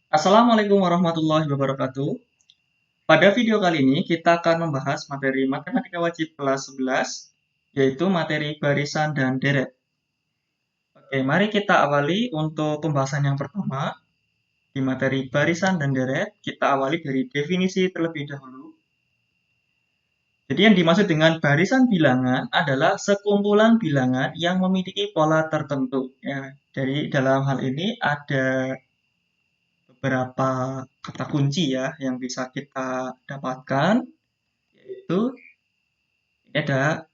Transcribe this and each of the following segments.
Assalamualaikum warahmatullahi wabarakatuh. Pada video kali ini kita akan membahas materi matematika wajib kelas 11, yaitu materi barisan dan deret. Oke, mari kita awali untuk pembahasan yang pertama. Di materi barisan dan deret, kita awali dari definisi terlebih dahulu. Jadi yang dimaksud dengan barisan bilangan adalah sekumpulan bilangan yang memiliki pola tertentu. Ya, dari dalam hal ini ada beberapa kata kunci ya yang bisa kita dapatkan, yaitu ini ada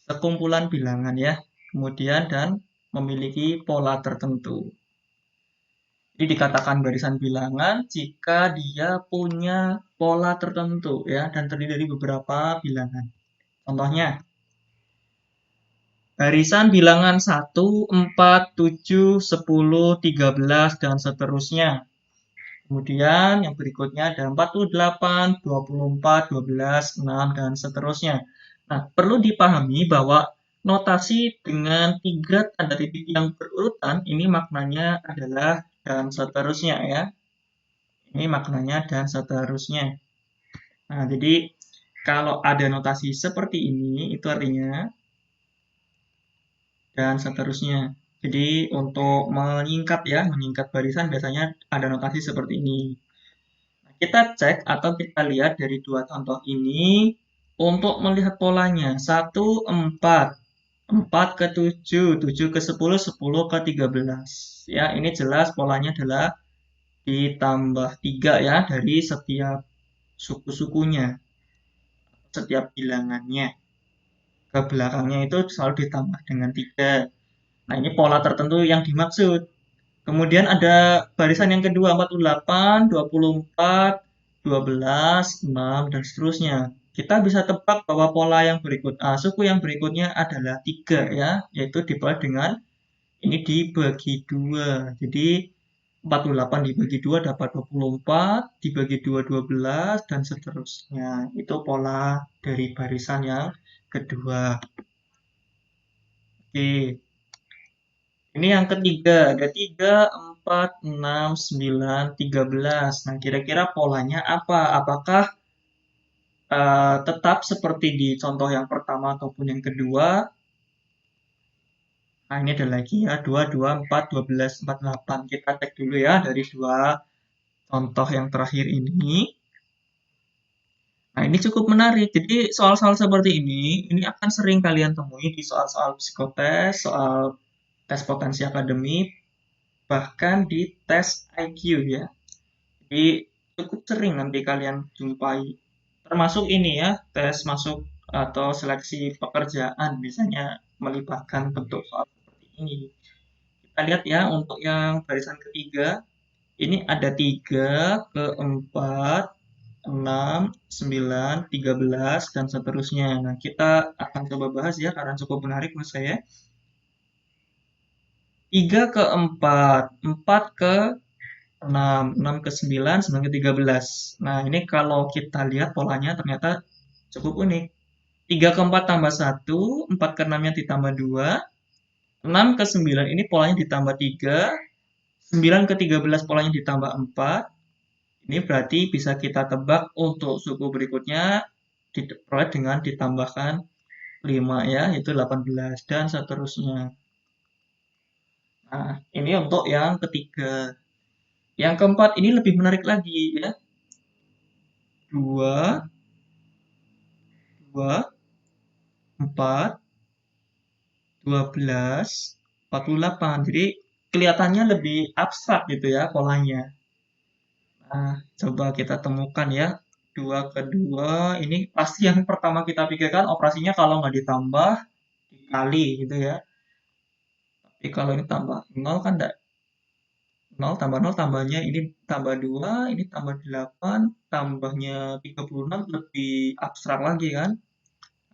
sekumpulan bilangan ya, kemudian dan memiliki pola tertentu. Jadi dikatakan barisan bilangan jika dia punya pola tertentu ya dan terdiri dari beberapa bilangan. Contohnya, barisan bilangan 1, 4, 7, 10, 13, dan seterusnya. Kemudian yang berikutnya ada 48, 24, 12, 6, dan seterusnya. Nah, perlu dipahami bahwa notasi dengan 3 tanda titik yang berurutan ini maknanya adalah dan seterusnya ya. Ini maknanya dan seterusnya. Nah, jadi kalau ada notasi seperti ini, itu artinya dan seterusnya. Jadi untuk menyingkat ya, menyingkat barisan biasanya ada notasi seperti ini. Kita cek atau kita lihat dari dua contoh ini untuk melihat polanya. 1, 4. 4 ke 7, 7 ke 10, 10 ke 13. Ya, ini jelas polanya adalah ditambah 3 ya dari setiap suku-sukunya, setiap bilangannya. Ke belakangnya itu selalu ditambah dengan 3. Nah, ini pola tertentu yang dimaksud. Kemudian ada barisan yang kedua 48, 24, 12, 6, dan seterusnya. Kita bisa tebak bahwa pola yang suku yang berikutnya adalah 3 ya, yaitu dibuat dengan ini dibagi 2. Jadi 48 dibagi 2 dapat 24, dibagi 2 12, dan seterusnya. Itu pola dari barisan yang kedua. Oke. Ini yang ketiga, ada 3, 4, 6, 9, 13. Nah, kira-kira polanya apa? Apakah tetap seperti di contoh yang pertama ataupun yang kedua? Nah, ini ada lagi ya, 2, 2, 4, 12, 4, 8. Kita cek dulu ya dari dua contoh yang terakhir ini. Nah, ini cukup menarik. Jadi, soal-soal seperti ini akan sering kalian temui di soal-soal psikotes, soal tes potensi akademik, bahkan di tes IQ ya. Jadi cukup sering nanti kalian jumpai. Termasuk ini ya, tes masuk atau seleksi pekerjaan misalnya melibatkan bentuk soal seperti ini. Kita lihat ya untuk yang barisan ketiga, ini ada 3, keempat, 6, 9, 13, dan seterusnya. Nah, kita akan coba bahas ya karena cukup menarik menurut saya. 3 ke 4, 4 ke 6, 6 ke 9, 9 ke 13. Nah, ini kalau kita lihat polanya ternyata cukup unik. 3 ke 4 tambah 1, 4 ke 6-nya ditambah 2, 6 ke 9 ini polanya ditambah 3, 9 ke 13 polanya ditambah 4. Ini berarti bisa kita tebak untuk suku berikutnya diperoleh dengan ditambahkan 5 ya, yaitu 18 dan seterusnya. Nah, ini untuk yang ketiga. Yang keempat ini lebih menarik lagi ya. 2, 2, 4, 12, 48. Jadi kelihatannya lebih abstrak gitu ya polanya. Nah, coba kita temukan ya. 2 ke 2, ini pasti yang pertama kita pikirkan operasinya kalau nggak ditambah, dikali gitu ya. Tapi kalau ini tambah 0 kan enggak. 0 tambah 0 tambahnya ini tambah 2, ini tambah 8, tambahnya 36 lebih abstrak lagi kan.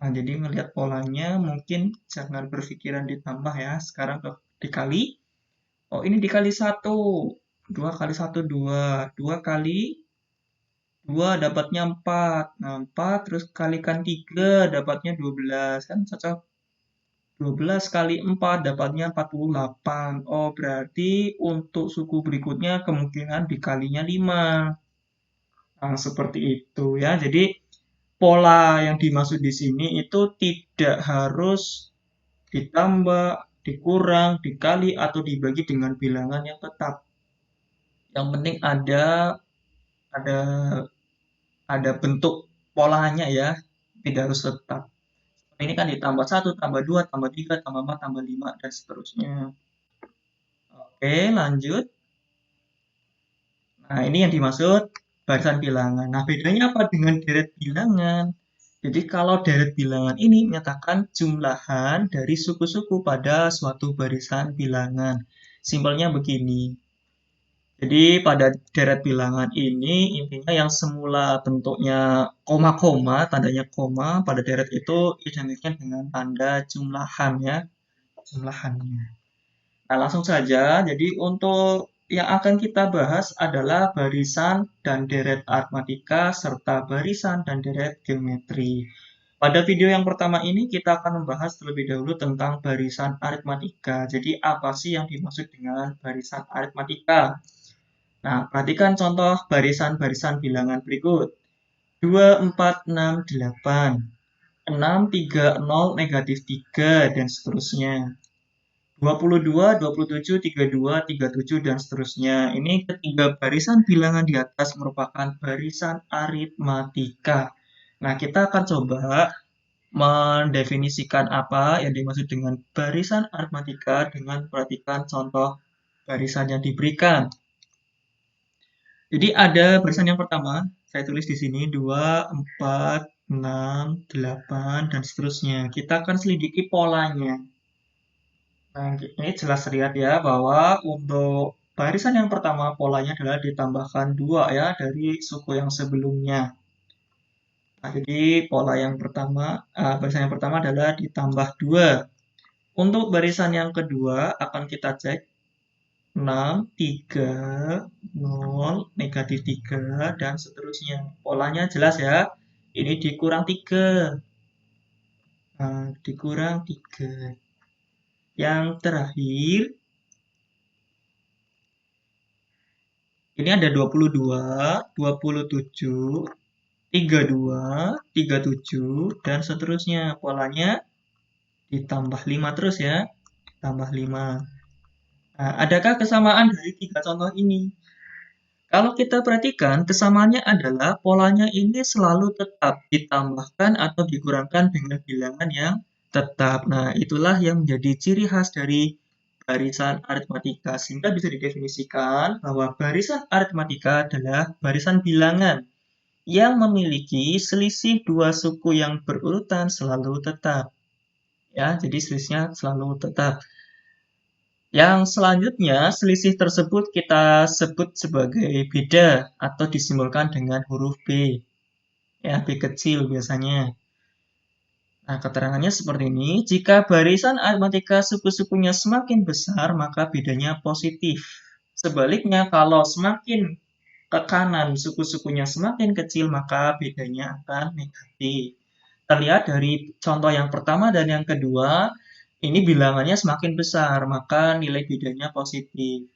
Nah, jadi melihat polanya mungkin jangan berpikiran ditambah ya. Sekarang dikali. Oh, ini dikali 1. 2 kali 1, 2. 2 kali 2 dapatnya 4. Nah, 4 terus kalikan 3 dapatnya 12. Kan cocok. 12 kali 4 dapatnya 48. Oh, berarti untuk suku berikutnya kemungkinan dikalinya 5. Nah, seperti itu ya. Jadi pola yang dimaksud di sini itu tidak harus ditambah, dikurang, dikali, atau dibagi dengan bilangan yang tetap. Yang penting ada ada bentuk polanya ya, tidak harus tetap. Ini kan ditambah 1, tambah 2, tambah 3, tambah 4, tambah 5, dan seterusnya. Oke, lanjut. Nah, ini yang dimaksud barisan bilangan. Nah, bedanya apa dengan deret bilangan? Jadi, kalau deret bilangan ini menyatakan jumlahan dari suku-suku pada suatu barisan bilangan. Simpelnya begini. Jadi, pada deret bilangan ini, intinya yang semula bentuknya koma-koma, tandanya koma, pada deret itu identiknya dengan tanda jumlahan ya, jumlahannya. Nah, langsung saja. Jadi untuk yang akan kita bahas adalah barisan dan deret aritmatika serta barisan dan deret geometri. Pada video yang pertama ini kita akan membahas terlebih dahulu tentang barisan aritmatika. Jadi apa sih yang dimaksud dengan barisan aritmatika? Nah, perhatikan contoh barisan-barisan bilangan berikut. 2, 4, 6, 8, 6, 3, 0, negatif 3, dan seterusnya. 22, 27, 32, 37, dan seterusnya. Ini ketiga barisan bilangan di atas merupakan barisan aritmatika. Nah, kita akan coba mendefinisikan apa yang dimaksud dengan barisan aritmatika dengan perhatikan contoh barisan yang diberikan. Jadi ada barisan yang pertama, saya tulis di sini 2, 4, 6, 8, dan seterusnya. Kita akan selidiki polanya. Nah, ini jelas terlihat ya bahwa untuk barisan yang pertama polanya adalah ditambahkan 2 ya dari suku yang sebelumnya. Nah, jadi pola yang pertama, barisan yang pertama adalah ditambah 2. Untuk barisan yang kedua akan kita cek 6, 3, 0, negatif 3, dan seterusnya. Polanya jelas ya, ini dikurang 3. Nah, dikurang 3. Yang terakhir, ini ada 22, 27, 32, 37, dan seterusnya. Polanya ditambah 5 terus ya. Tambah 5. Nah, adakah kesamaan dari 3 contoh ini? Kalau kita perhatikan, kesamaannya adalah polanya ini selalu tetap ditambahkan atau dikurangkan dengan bilangan yang tetap. Nah, itulah yang menjadi ciri khas dari barisan aritmatika. Sehingga bisa didefinisikan bahwa barisan aritmatika adalah barisan bilangan yang memiliki selisih dua suku yang berurutan selalu tetap. Ya, jadi selisihnya selalu tetap. Yang selanjutnya, selisih tersebut kita sebut sebagai beda atau disimbolkan dengan huruf B. Ya, B kecil biasanya. Nah, keterangannya seperti ini. Jika barisan aritmatika suku-sukunya semakin besar, maka bedanya positif. Sebaliknya, kalau semakin ke kanan suku-sukunya semakin kecil, maka bedanya akan negatif. Terlihat dari contoh yang pertama dan yang kedua, ini bilangannya semakin besar, maka nilai bedanya positif.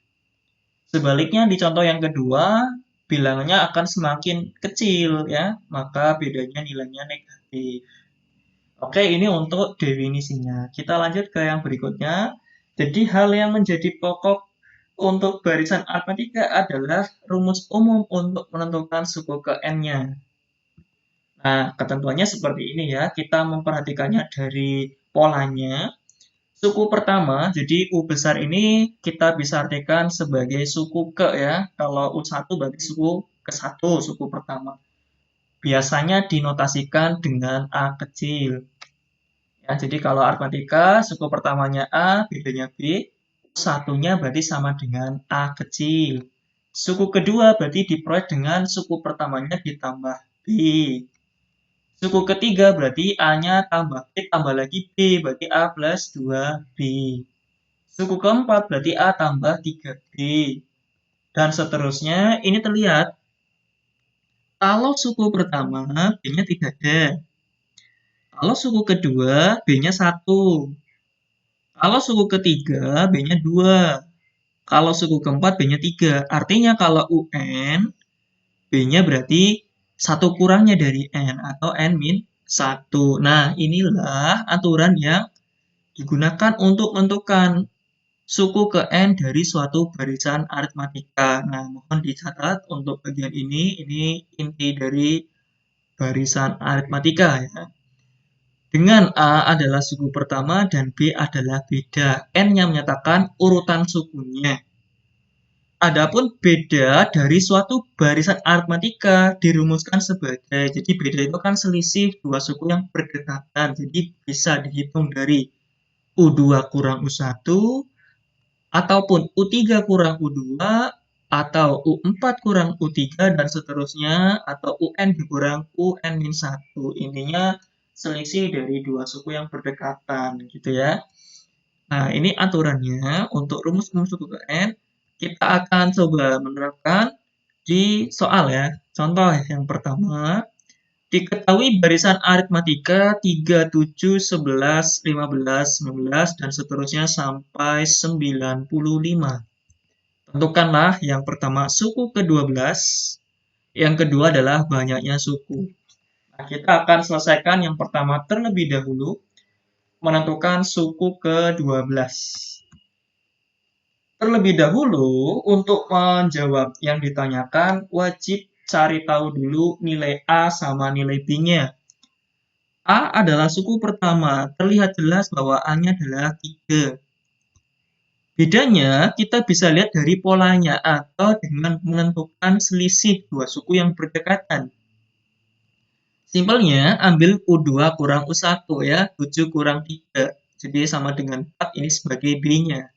Sebaliknya di contoh yang kedua, bilangannya akan semakin kecil ya, maka bedanya nilainya negatif. Oke, ini untuk definisinya. Kita lanjut ke yang berikutnya. Jadi hal yang menjadi pokok untuk barisan aritmatika adalah rumus umum untuk menentukan suku ke n-nya. Nah, ketentuannya seperti ini ya. Kita memperhatikannya dari polanya. Suku pertama, jadi U besar ini kita bisa artikan sebagai suku ke ya. Kalau U1 berarti suku ke-1, suku pertama. Biasanya dinotasikan dengan A kecil. Ya, jadi kalau aritmatika, suku pertamanya A, bedanya B. Satunya berarti sama dengan A kecil. Suku kedua berarti diproyek dengan suku pertamanya ditambah B. Suku ketiga berarti A-nya tambah B tambah lagi B, berarti A plus 2B. Suku keempat berarti A tambah 3B. Dan seterusnya, ini terlihat. Kalau suku pertama, B-nya tidak ada. Kalau suku kedua, B-nya 1. Kalau suku ketiga, B-nya 2. Kalau suku keempat, B-nya 3. Artinya kalau UN, B-nya berarti 1 kurangnya dari N atau N min 1. Nah, inilah aturan yang digunakan untuk menentukan suku ke N dari suatu barisan aritmatika. Nah, mohon dicatat untuk bagian ini inti dari barisan aritmatika ya. Dengan A adalah suku pertama dan B adalah beda. N-nya menyatakan urutan sukunya. Adapun beda dari suatu barisan aritmatika dirumuskan sebagai, jadi beda itu kan selisih dua suku yang berdekatan. Jadi bisa dihitung dari U2 kurang U1 ataupun U3 kurang U2 atau U4 kurang U3 dan seterusnya atau UN kurang UN-1. Intinya selisih dari dua suku yang berdekatan gitu ya. Nah, ini aturannya untuk rumus-rumus suku ke N kita akan coba menerapkan di soal ya. Contoh yang pertama, diketahui barisan aritmatika 3, 7, 11, 15, 19, dan seterusnya sampai 95. Tentukanlah yang pertama suku ke-12, yang kedua adalah banyaknya suku. Nah, kita akan selesaikan yang pertama terlebih dahulu, menentukan suku ke-12. Terlebih dahulu, untuk menjawab yang ditanyakan, wajib cari tahu dulu nilai A sama nilai B-nya. A adalah suku pertama, terlihat jelas bahwa A-nya adalah 3. Bedanya, kita bisa lihat dari polanya atau dengan menentukan selisih dua suku yang berdekatan. Simpelnya, ambil U2 kurang U1 ya, 7 kurang 3. Jadi sama dengan 4, ini sebagai B-nya.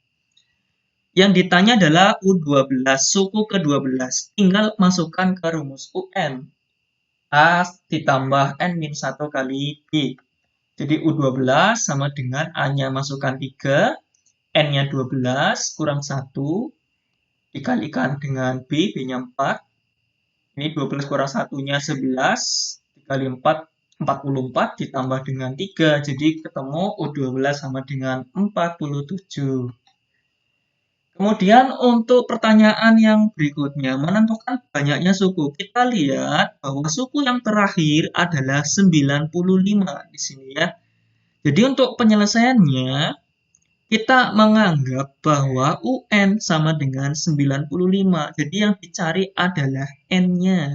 Yang ditanya adalah U12, suku ke-12. Tinggal masukkan ke rumus UN. A ditambah N-1 kali B. Jadi U12 sama dengan A-nya masukkan 3, N-nya 12, kurang 1, dikalikan dengan B, B-nya 4. Ini 12 kurang 1-nya 11, dikali 4, 44, ditambah dengan 3. Jadi ketemu U12 sama dengan 47. Kemudian untuk pertanyaan yang berikutnya, menentukan banyaknya suku. Kita lihat bahwa suku yang terakhir adalah 95 di sini ya. Jadi untuk penyelesaiannya, kita menganggap bahwa UN sama dengan 95. Jadi yang dicari adalah N-nya.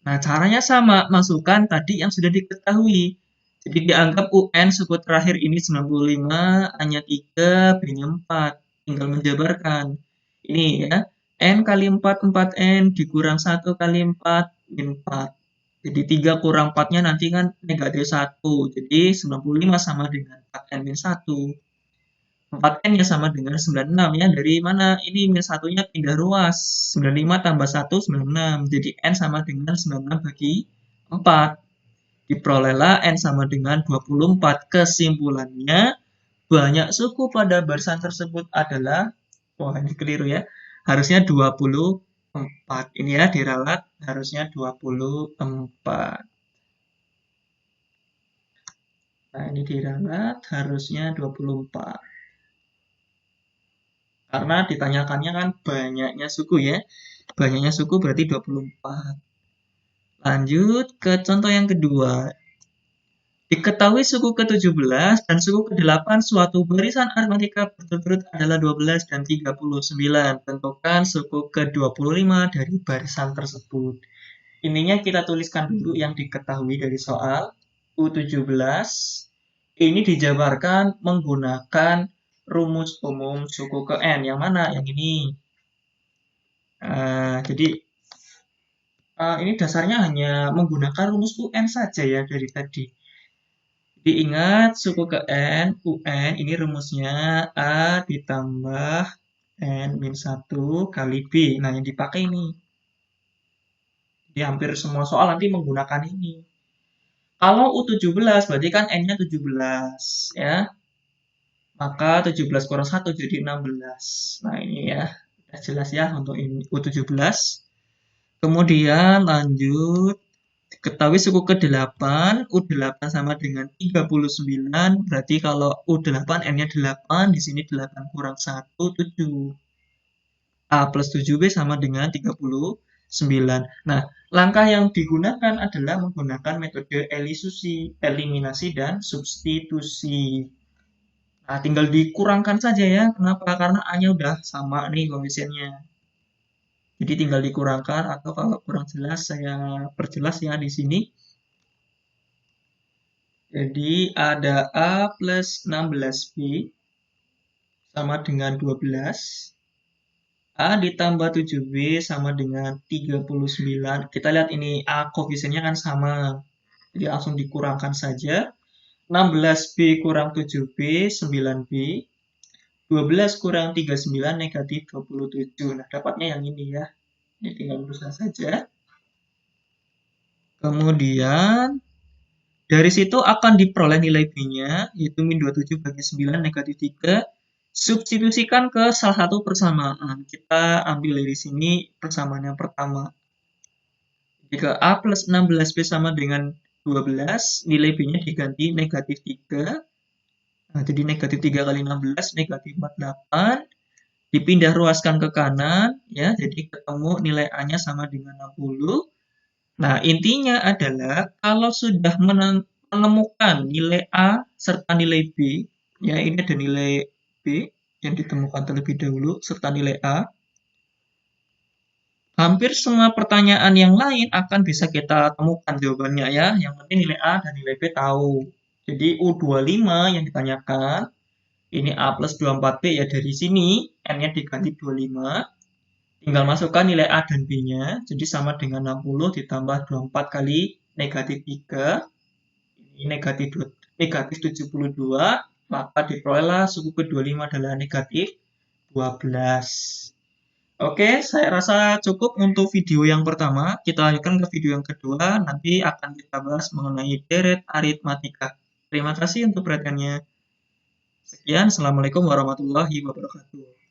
Nah, caranya sama, masukkan tadi yang sudah diketahui. Jadi dianggap UN suku terakhir ini 95, A-nya 3, B-nya 4. Tinggal menjabarkan. Ini ya, N kali 4, 4N, dikurang 1 kali 4, min 4. Jadi 3 kurang 4-nya nanti kan negatif 1. Jadi 95 sama dengan 4N min 1. 4N-nya sama dengan 96 ya. Dari mana? Ini min 1-nya pindah ruas. 95 tambah 1, 96. Jadi N sama dengan 96 bagi 4. Diperolehlah N sama dengan 24. Kesimpulannya, banyak suku pada barisan tersebut adalah, wah ini keliru ya, harusnya 24. Ini ya diralat, harusnya 24. Nah ini diralat, harusnya 24. Karena ditanyakannya kan banyaknya suku ya. Banyaknya suku berarti 24. Lanjut ke contoh yang kedua. Diketahui suku ke-17 dan suku ke-8 suatu barisan aritmatika berturut-turut adalah 12 dan 39. Tentukan suku ke-25 dari barisan tersebut. Ininya kita tuliskan dulu yang diketahui dari soal. U17 ini dijabarkan menggunakan rumus umum suku ke N. Yang mana? Yang ini. Jadi ini dasarnya hanya menggunakan rumus UN saja ya dari tadi. Diingat suku ke N, UN ini rumusnya A ditambah N-1 kali B. Nah yang dipakai ini. Di hampir semua soal nanti menggunakan ini. Kalau U17 berarti kan N-nya 17 ya. Maka 17 kurang 1 jadi 16. Nah ini ya, sudah jelas ya untuk ini U17. Kemudian lanjut. Ketahui suku ke-8, U8 sama dengan 39, berarti kalau U8 N-nya 8, di sini 8 kurang 1, 7. A plus 7B sama dengan 39. Nah, langkah yang digunakan adalah menggunakan metode eliminasi dan substitusi. Nah, tinggal dikurangkan saja ya. Kenapa? Karena A-nya udah sama nih koefisiennya. Jadi tinggal dikurangkan, atau kalau kurang jelas saya perjelas ya di sini. Jadi ada A plus 16B sama dengan 12. A ditambah 7B sama dengan 39. Kita lihat ini A koefisiennya kan sama. Jadi langsung dikurangkan saja. 16B kurang 7B, 9B. 12 kurang 39 negatif 27. Nah, dapatnya yang ini ya. Ini tinggal luruskan saja. Kemudian dari situ akan diperoleh nilai B-nya, yaitu min 27 bagi 9 negatif 3. Substitusikan ke salah satu persamaan. Kita ambil dari sini persamaan yang pertama. Jika A plus 16B sama dengan 12, nilai B-nya diganti negatif 3. Nah, jadi negatif 3 kali 16, negatif 48. Dipindah ruaskan ke kanan, ya, jadi ketemu nilai A-nya sama dengan 60. Nah, intinya adalah kalau sudah menemukan nilai A serta nilai B, ya ini ada nilai B yang ditemukan terlebih dahulu serta nilai A, hampir semua pertanyaan yang lain akan bisa kita temukan jawabannya ya. Yang penting nilai A dan nilai B tahu. Jadi U25 yang ditanyakan, ini A plus 24B ya dari sini, N-nya diganti 25. Tinggal masukkan nilai A dan B-nya, jadi sama dengan 60 ditambah 24 kali negatif 3, ini negatif 72, maka diperolehlah suku ke-25 adalah negatif 12. Oke, saya rasa cukup untuk video yang pertama. Kita lanjutkan ke video yang kedua, nanti akan kita bahas mengenai deret aritmatika. Terima kasih untuk perhatiannya. Sekian, Assalamualaikum warahmatullahi wabarakatuh.